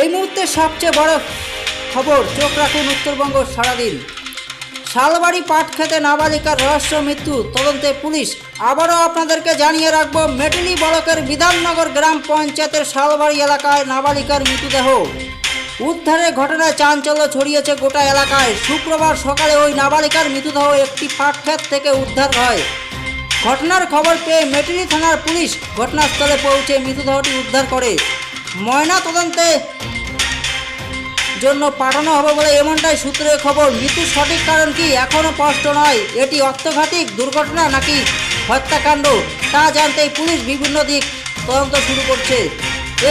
এই মুহূর্তে সবচেয়ে বড় খবর, চোখ রাখুন উত্তরবঙ্গ সারাদিন। শালবাড়ি পাট খেতে নাবালিকার রহস্য মৃত্যু, তদন্তে পুলিশ। আবারও আপনাদেরকে জানিয়ে রাখব, মেটলি ব্লকের বিধাননগর গ্রাম পঞ্চায়েতের শালবাড়ি এলাকায় নাবালিকার মৃতদেহ উদ্ধারের ঘটনায় চাঞ্চল্য ছড়িয়েছে গোটা এলাকায়। শুক্রবার সকালে ওই নাবালিকার মৃতদেহ একটি পাট ক্ষেত থেকে উদ্ধার হয়। ঘটনার খবর পেয়ে মেটলি থানার পুলিশ ঘটনাস্থলে পৌঁছে মৃতদেহটি উদ্ধার করে ময়না তদন্তের জন্য পাঠানো হবে বলে এমনটাই সূত্রের খবর। মৃত্যুর সঠিক কারণ কি এখনও স্পষ্ট নয়। এটি আত্মঘাতী দুর্ঘটনা নাকি হত্যাকাণ্ড তা জানতেই পুলিশ বিভিন্ন দিক তদন্ত শুরু করছে।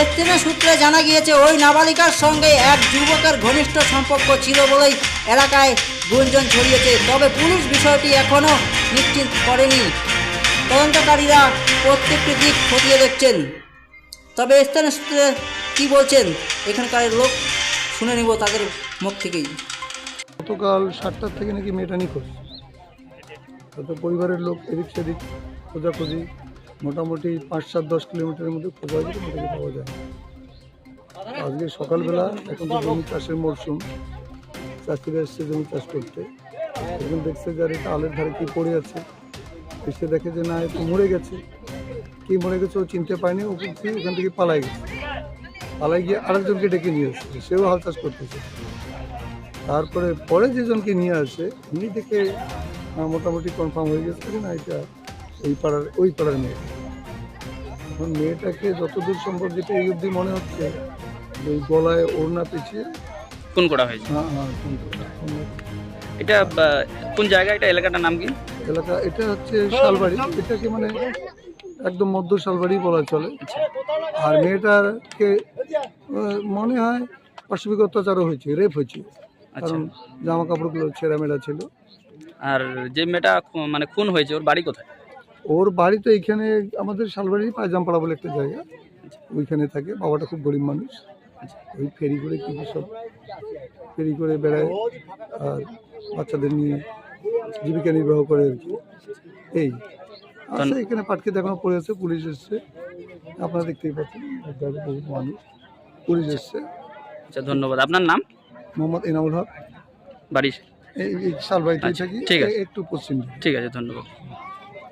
স্থানীয় সূত্রে জানা গিয়েছে, ওই নাবালিকার সঙ্গে এক যুবকের ঘনিষ্ঠ সম্পর্ক ছিল বলেই এলাকায় গুঞ্জন ছড়িয়েছে। তবে পুলিশ বিষয়টি এখনও নিশ্চিত করেনি। তদন্তকারীরা প্রত্যেকটি দিক খতিয়ে দেখছেন। তবে স্থানীয় সূত্রে কী বলছেন এখানকার লোক শুনে নিব তাদের মুখ থেকেই। গতকাল 7টার থেকে নাকি মেয়েটা নিখোঁজ। তো পরিবারের লোক এদিক সেদিক খোঁজাখুঁজি, মোটামুটি 5-7-10 কিলোমিটারের মধ্যে খোঁজা হয়েছে, মেয়েটাকে পাওয়া যায়। আজকে সকালবেলা, এখন তো জমি চাষের মরশুম, চাষিরা এসছে জমি চাষ করতে। এখন দেখছে যে আর এটা আলের ধারে কি পড়ে আছে, এসে দেখে যে না, একটু মরে গেছে। কি মরে গেছে ও চিনতে পায়নি, ও ওখান থেকে পালাই গেছে। পালাই গিয়ে আরেকজনকে ডেকে নিয়ে আসছে, সেও হাল চাষ করতেছে। তারপরে পরে যেজনকে নিয়ে আসে, উনি দেখে মোটামুটি কনফার্ম হয়ে গেছে যে না, এটা ওই পাড়ার মেয়ে। এখন মেয়েটাকে যতদূর সম্ভব, যেটা এই অবধি মনে হচ্ছে, যে ওই গলায় ওড়না পেঁচিয়ে খুন করা হয়েছে। এটা কোন জায়গা, এটা এলাকাটার নাম কি? এলাকা এটা হচ্ছে শালবাড়ি। এটাকে মানে একদম মধ্য শালবাড়ি বলা চলে। আর মেয়েটাকে মনে হয় পাশবিক অত্যাচারও হয়েছে, রেপ হয়েছে, কারণ জামা কাপড়গুলো ছেঁড়া মেড়া ছিল। আর যে মেয়েটা মানে খুন হয়েছে, ওর বাড়ি কোথায়? ওর বাড়ি তো এইখানে আমাদের শালবাড়ি পায়জামপাড়া বলে একটা জায়গা, ওইখানে থাকে। বাবাটা খুব গরিব মানুষ, ওই ফেরি করে কি সব ফেরি করে বেড়ায় আর বাচ্চাদের নিয়ে জীবিকা নির্বাহ করে আর কি। এই আচ্ছা, এখানে পাটকে এখনো পড়ে আছে। পুলিশ এসছে, আপনারা দেখতেই পাচ্ছেন, বহুত মানুষ, পুলিশ এসছে। আচ্ছা, ধন্যবাদ। আপনার নাম? মোহাম্মদ এনামুল হক, বাড়ি এই শালবাড়িতেই থাকি, ঠিক আছে, একটু পশ্চিম। ঠিক আছে, ধন্যবাদ।